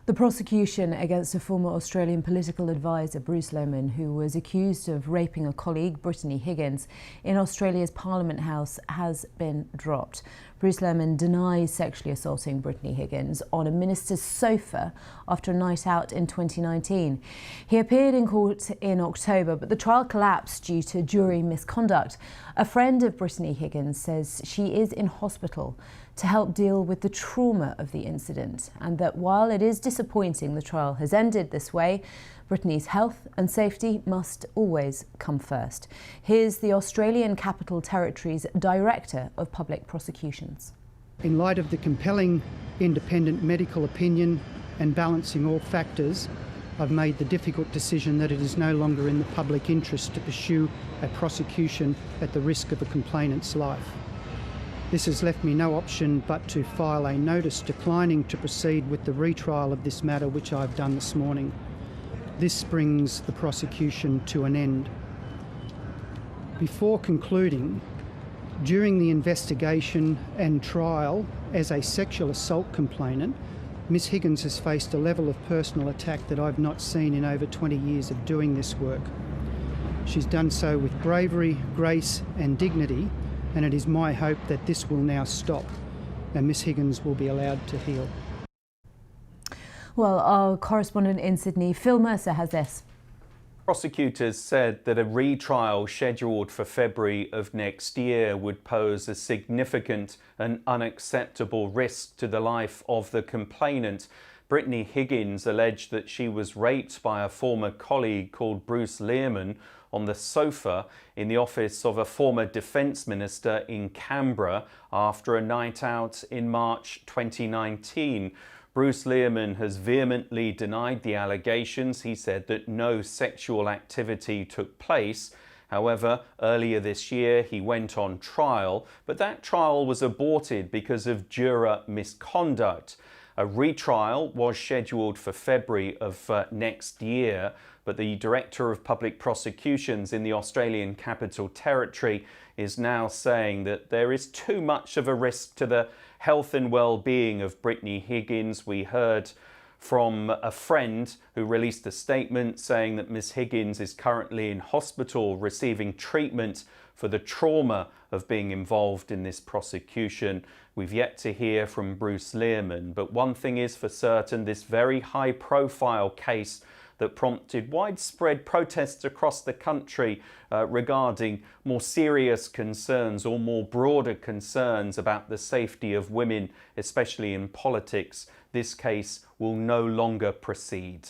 The prosecution against a former Australian political advisor, Bruce Lehman, who was accused of raping a colleague, Brittany Higgins, in Australia's Parliament House has been dropped. Bruce Lehman denies sexually assaulting Brittany Higgins on a minister's sofa after a night out in 2019. He appeared in court in October, but the trial collapsed due to jury misconduct. A friend of Brittany Higgins says she is in hospital to help deal with the trauma of the incident, and that while it is disappointing the trial has ended this way, Brittany's health and safety must always come first. Here's the Australian Capital Territory's Director of Public Prosecutions. In light of the compelling independent medical opinion and balancing all factors, I've made the difficult decision that it is no longer in the public interest to pursue a prosecution at the risk of a complainant's life. This has left me no option but to file a notice declining to proceed with the retrial of this matter, which I've done this morning. This brings the prosecution to an end. Before concluding, during the investigation and trial as a sexual assault complainant, Ms Higgins has faced a level of personal attack that I've not seen in over 20 years of doing this work. She's done so with bravery, grace and dignity, and it is my hope that this will now stop and Ms Higgins will be allowed to heal. Well, our correspondent in Sydney, Phil Mercer, has this. Prosecutors said that a retrial scheduled for February of next year would pose a significant and unacceptable risk to the life of the complainant. Brittany Higgins alleged that she was raped by a former colleague called Bruce Lehman on the sofa in the office of a former Defence Minister in Canberra after a night out in March 2019. Bruce Lehman has vehemently denied the allegations. He said that no sexual activity took place. However, earlier this year he went on trial, but that trial was aborted because of juror misconduct. A retrial was scheduled for February of next year, but the Director of Public Prosecutions in the Australian Capital Territory is now saying that there is too much of a risk to the health and well-being of Brittany Higgins. We heard from a friend who released a statement saying that Ms Higgins is currently in hospital receiving treatment for the trauma of being involved in this prosecution. We've yet to hear from Bruce Lehman, but one thing is for certain, this very high-profile case that prompted widespread protests across the country regarding more serious concerns or more broader concerns about the safety of women, especially in politics. This case will no longer proceed.